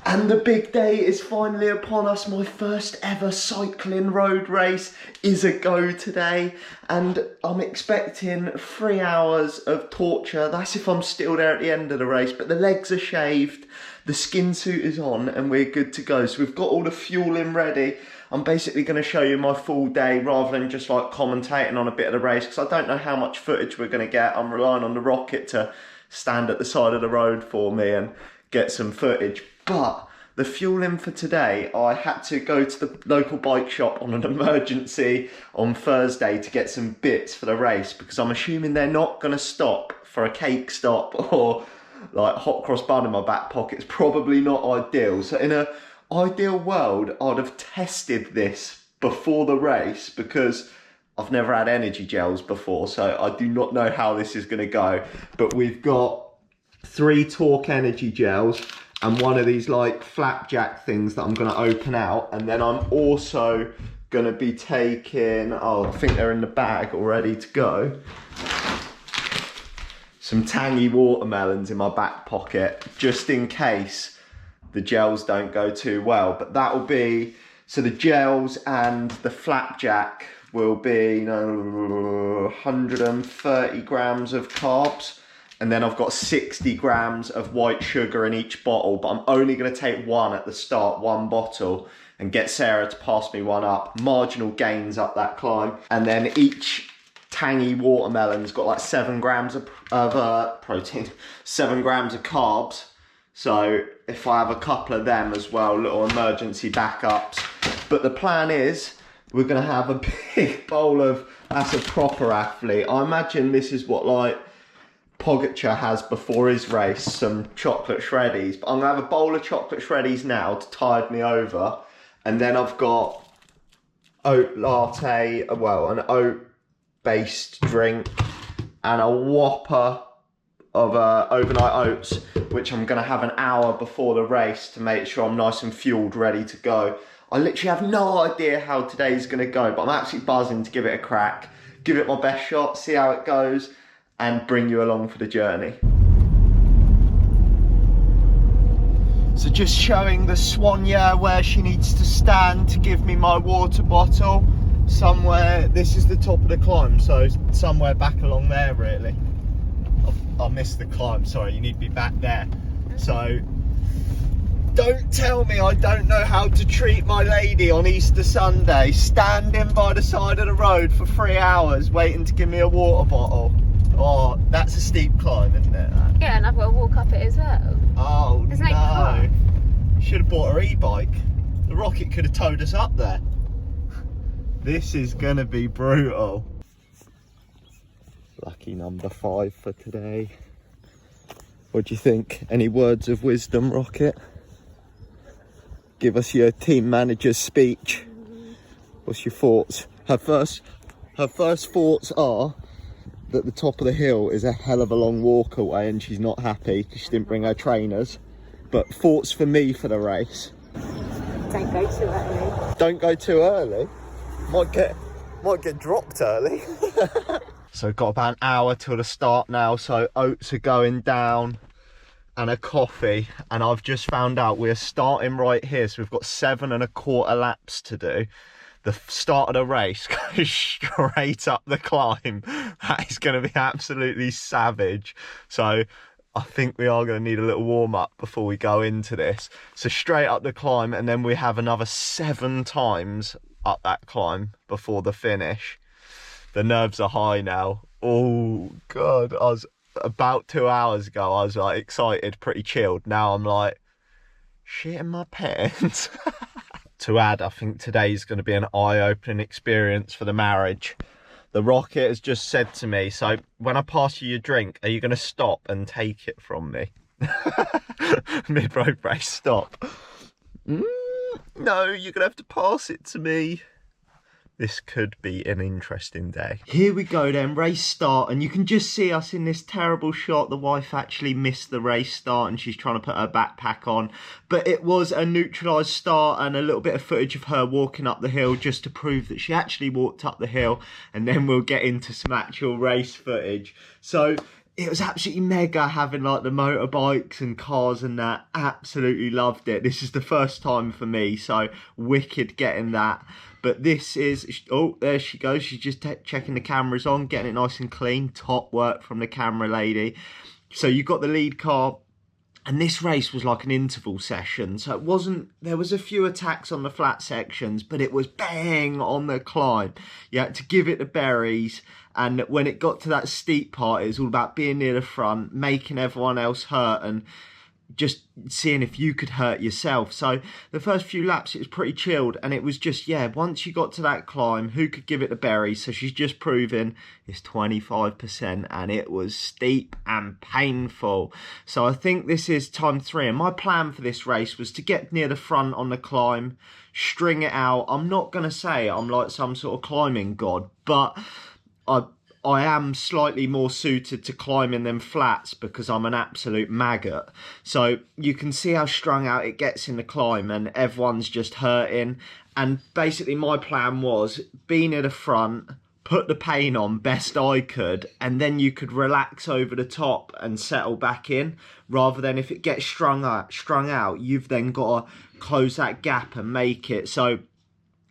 And the big day is finally upon us. My first ever cycling road race is a go today. And I'm expecting 3 hours of torture. That's if I'm still there at the end of the race. But the legs are shaved, the skin suit is on, and we're good to go. So we've got all the fueling ready. I'm basically going to show you my full day rather than just like commentating on a bit of the race, because I don't know how much footage we're going to get. I'm relying on the rocket to stand at the side of the road for me and get some footage. But the fueling for today, I had to go to the local bike shop on an emergency on Thursday to get some bits for the race, because I'm assuming they're not going to stop for a cake stop or like hot cross bun in my back pocket. It's probably not ideal. So in a ideal world, I'd have tested this before the race, because I've never had energy gels before, so I do not know how this is going to go. But we've got 3 Torque energy gels and one of these like flapjack things that I'm going to open out, and then I'm also going to be taking, I think they're in the bag all ready to go, some tangy watermelons in my back pocket, just in case the gels don't go too well. But that will be, so the gels and the flapjack will be 130 grams of carbs, and then I've got 60 grams of white sugar in each bottle, but I'm only going to take one at the start, one bottle, and get Sarah to pass me one up. Marginal gains up that climb. And then each tangy watermelon's got like 7 grams of protein, 7 grams of carbs. So if I have a couple of them as well, little emergency backups. But the plan is we're going to have a big bowl of, that's a proper athlete. I imagine this is what like Pogacar has before his race, some chocolate shreddies. But I'm going to have a bowl of chocolate shreddies now to tide me over. And then I've got oat latte, well, an oat-based drink and a whopper of overnight oats, which I'm going to have an hour before the race to make sure I'm nice and fueled, ready to go. I literally have no idea how today's going to go, but I'm absolutely buzzing to give it a crack, give it my best shot, see how it goes, and bring you along for the journey. So just showing the Swanya where she needs to stand to give me my water bottle. Somewhere, this is the top of the climb, so somewhere back along there really. I missed the climb, sorry, you need to be back there. So, don't tell me I don't know how to treat my lady on Easter Sunday, standing by the side of the road for 3 hours waiting to give me a water bottle. Oh, that's a steep climb, isn't it? Yeah, and I've got to walk up it as well. Oh, Isn't no. You should have bought her e-bike. The rocket could have towed us up there. This is going to be brutal. Lucky number 5 for today. What do you think? Any words of wisdom, Rocket? Give us your team manager's speech. What's your thoughts? Her first thoughts are that the top of the hill is a hell of a long walk away and she's not happy because she didn't bring her trainers. But thoughts for me for the race? Don't go too early. Don't go too early? Might get dropped early. So got about an hour till the start now, so oats are going down and a coffee, and I've just found out we're starting right here, so we've got 7 1/4 laps to do. The start of the race goes straight up the climb. That is going to be absolutely savage. So I think we are going to need a little warm up before we go into this. So straight up the climb, and then we have another 7 times up that climb before the finish. The nerves are high now. Oh God, I was about 2 hours ago, I was like excited, pretty chilled. Now I'm like shit in my pants. To add, I think today's going to be an eye-opening experience for the marriage. The Rocket has just said to me, so when I pass you your drink, are you going to stop and take it from me? Mid-road race, stop. No, you're going to have to pass it to me. This could be an interesting day. Here we go then, race start, and you can just see us in this terrible shot. The wife actually missed the race start and she's trying to put her backpack on. But it was a neutralised start and a little bit of footage of her walking up the hill just to prove that she actually walked up the hill, and then we'll get into some actual race footage. So it was absolutely mega having like the motorbikes and cars and that. Absolutely loved it. This is the first time for me, so wicked getting that. But this is, oh, there she goes. She's just checking the cameras on, getting it nice and clean. Top work from the camera lady. So you got the lead car. And this race was like an interval session, so it wasn't, there was a few attacks on the flat sections, but it was bang on the climb. You had to give it the berries, and when it got to that steep part, it was all about being near the front, making everyone else hurt, and just seeing if you could hurt yourself. So the first few laps it was pretty chilled, and it was just, yeah, once you got to that climb, who could give it the berries? So she's just proven it's 25%, and it was steep and painful. So I think this is time 3, and my plan for this race was to get near the front on the climb, string it out. I'm not going to say I'm like some sort of climbing god, but I am slightly more suited to climbing them flats because I'm an absolute maggot. So you can see how strung out it gets in the climb, and everyone's just hurting. And basically my plan was be near the front, put the pain on best I could, and then you could relax over the top and settle back in, rather than if it gets strung out, you've then got to close that gap and make it. So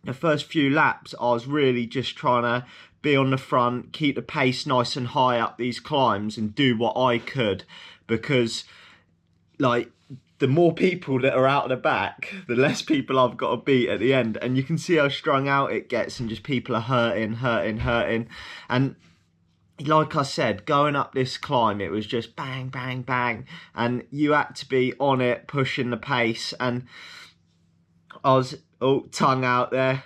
the first few laps I was really just trying to be on the front, keep the pace nice and high up these climbs and do what I could, because like the more people that are out of the back, the less people I've got to beat at the end. And you can see how strung out it gets, and just people are hurting. And like I said, going up this climb, it was just bang, bang, bang, and you had to be on it, pushing the pace. And I was, oh, tongue out there.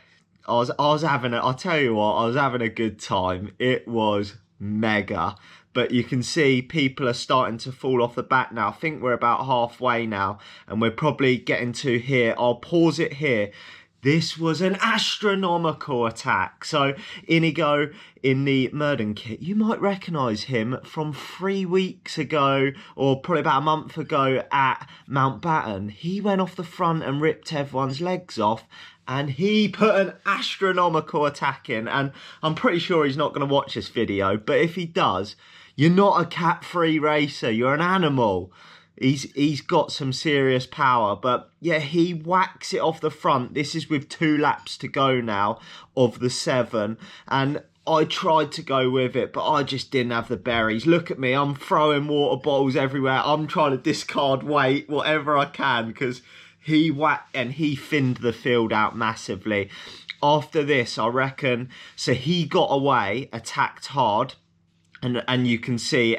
I was having I'll tell you what, I was having a good time. It was mega. But you can see people are starting to fall off the back now. I think we're about halfway now, and we're probably getting to here. I'll pause it here. This was an astronomical attack. So Inigo in the Milland kit, you might recognise him from 3 weeks ago, or probably about a month ago at Mountbatten. He went off the front and ripped everyone's legs off, and he put an astronomical attack in. And I'm pretty sure he's not going to watch this video, but if he does, you're not a cat-free racer, you're an animal. He's got some serious power, but yeah, he whacks it off the front. This is with 2 laps to go now of the 7, and I tried to go with it, but I just didn't have the berries. Look at me, I'm throwing water bottles everywhere. I'm trying to discard weight, whatever I can, because he whacked and he thinned the field out massively. After this, I reckon, so he got away, attacked hard, and you can see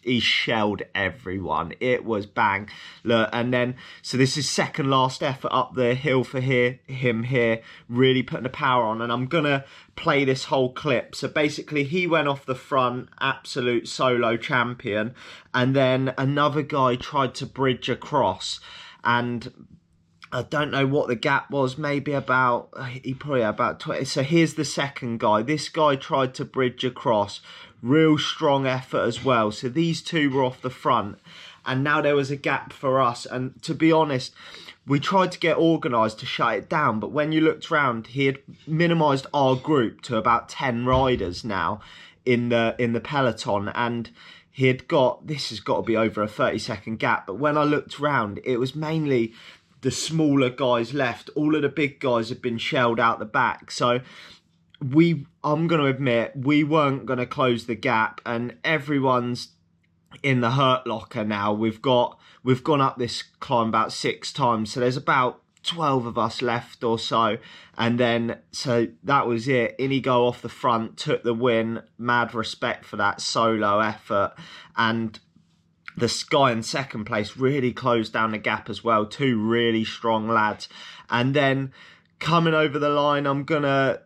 he shelled everyone. It was bang. Look, and then, so this is second last effort up the hill for him here, really putting the power on, and I'm gonna play this whole clip. So basically he went off the front, absolute solo champion, and then another guy tried to bridge across, and I don't know what the gap was, maybe about, he probably had about 20. So here's the second guy. This guy tried to bridge across, real strong effort as well. So these 2 were off the front, and now there was a gap for us. And to be honest, we tried to get organised to shut it down, but when you looked around, he had minimised our group to about 10 riders now in the peloton, and he had got, this has got to be over a 30-second gap. But when I looked around, it was mainly the smaller guys left. All of the big guys had been shelled out the back. So I'm going to admit, we weren't going to close the gap, and everyone's in the hurt locker now. We've gone up this climb about 6 times, so there's about 12 of us left or so. And then, so that was it. Inigo off the front took the win. Mad respect for that solo effort. And the guy in second place really closed down the gap as well. 2 really strong lads. And then coming over the line, I'm gonna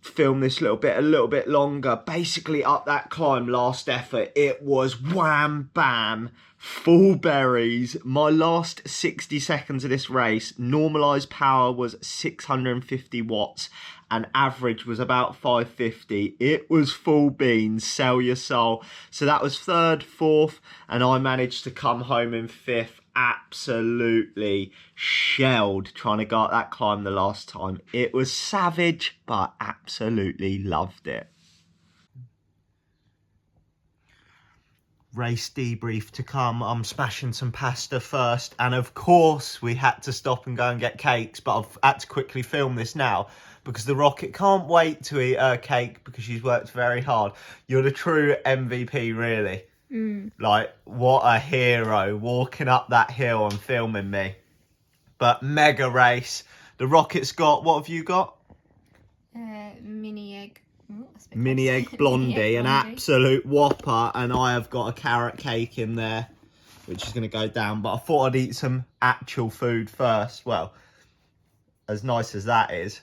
film this a little bit longer. Basically up that climb, last effort, it was wham bam, full berries. My last 60 seconds of this race, normalised power was 650 watts and average was about 550. It was full beans, sell your soul. So that was 3rd, 4th, and I managed to come home in 5th. Absolutely shelled trying to go up that climb the last time. It was savage, but absolutely loved it. race debrief to come. I'm smashing some pasta first, and of course we had to stop and go and get cakes, but I've had to quickly film this now because the Rocket can't wait to eat her cake because she's worked very hard. You're the true MVP, really. Like, what a hero, walking up that hill and filming me. But mega race. The Rocket's got, what have you got? Mini egg. Mini egg blondie, an absolute whopper, and I have got a carrot cake in there, which is going to go down. But I thought I'd eat some actual food first. Well, as nice as that is,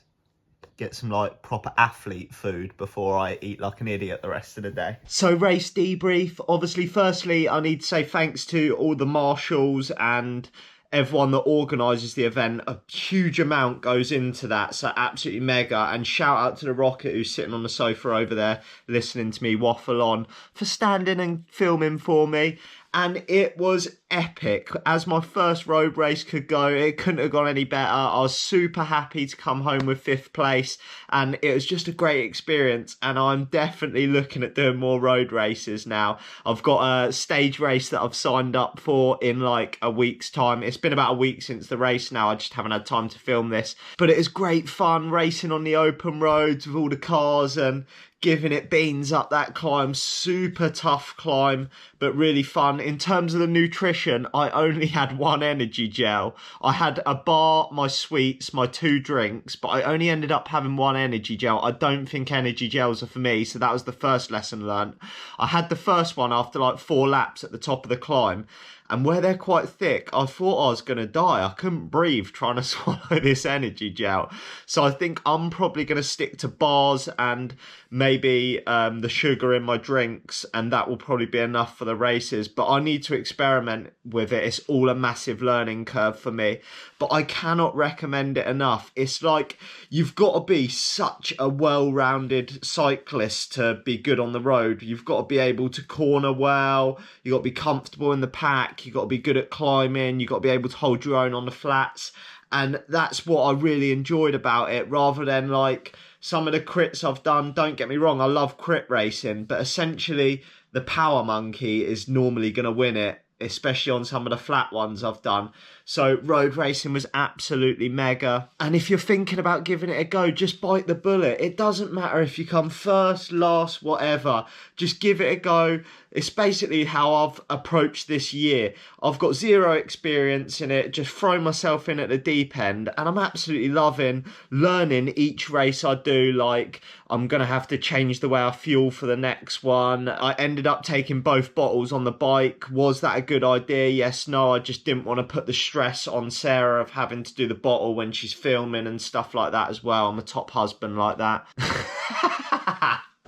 get some like proper athlete food before I eat like an idiot the rest of the day. So race debrief. Obviously, firstly, I need to say thanks to all the marshals and everyone that organises the event. A huge amount goes into that, so absolutely mega. And shout out to the Rocket, who's sitting on the sofa over there listening to me waffle on, for standing and filming for me. And it was epic. As my first road race could go, it couldn't have gone any better. I was super happy to come home with 5th place, and it was just a great experience. And I'm definitely looking at doing more road races now. I've got a stage race that I've signed up for in like a week's time. It's been about a week since the race now. I just haven't had time to film this. But it is great fun racing on the open roads with all the cars and giving it beans up that climb. Super tough climb, but really fun. In terms of the nutrition, I only had 1 energy gel. I had a bar, my sweets, my 2 drinks, but I only ended up having 1 energy gel. I don't think energy gels are for me, so that was the first lesson learnt. I had the first one after like 4 laps at the top of the climb, and where they're quite thick, I thought I was going to die. I couldn't breathe trying to swallow this energy gel. So I think I'm probably going to stick to bars and maybe the sugar in my drinks, and that will probably be enough for the races. But I need to experiment with it. It's all a massive learning curve for me. But I cannot recommend it enough. It's like you've got to be such a well-rounded cyclist to be good on the road. You've got to be able to corner well. You've got to be comfortable in the pack. You've got to be good at climbing. You've got to be able to hold your own on the flats. And that's what I really enjoyed about it, rather than like some of the crits I've done. Don't get me wrong, I love crit racing, but essentially the power monkey is normally going to win it, especially on some of the flat ones I've done. So road racing was absolutely mega. And if you're thinking about giving it a go, just bite the bullet. It doesn't matter if you come first, last, whatever. Just give it a go. It's basically how I've approached this year. I've got 0 experience in it, just throw myself in at the deep end, and I'm absolutely loving learning each race I do. Like, I'm going to have to change the way I fuel for the next one. I ended up taking both bottles on the bike. Was that a good idea? Yes, no. I just didn't want to put the stress on Sarah of having to do the bottle when she's filming and stuff like that as well. I'm a top husband like that.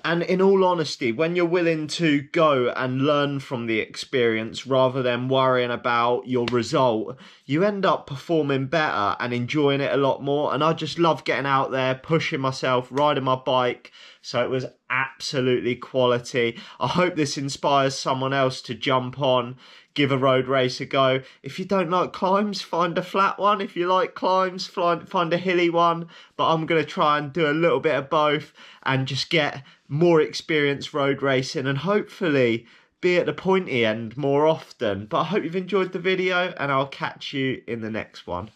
And in all honesty, when you're willing to go and learn from the experience rather than worrying about your result, you end up performing better and enjoying it a lot more. And I just love getting out there, pushing myself, riding my bike. So it was absolutely quality. I hope this inspires someone else to jump on, give a road race a go. If you don't like climbs, find a flat one. If you like climbs, find a hilly one. But I'm going to try and do a little bit of both and just get more experience road racing and hopefully be at the pointy end more often. But I hope you've enjoyed the video, and I'll catch you in the next one.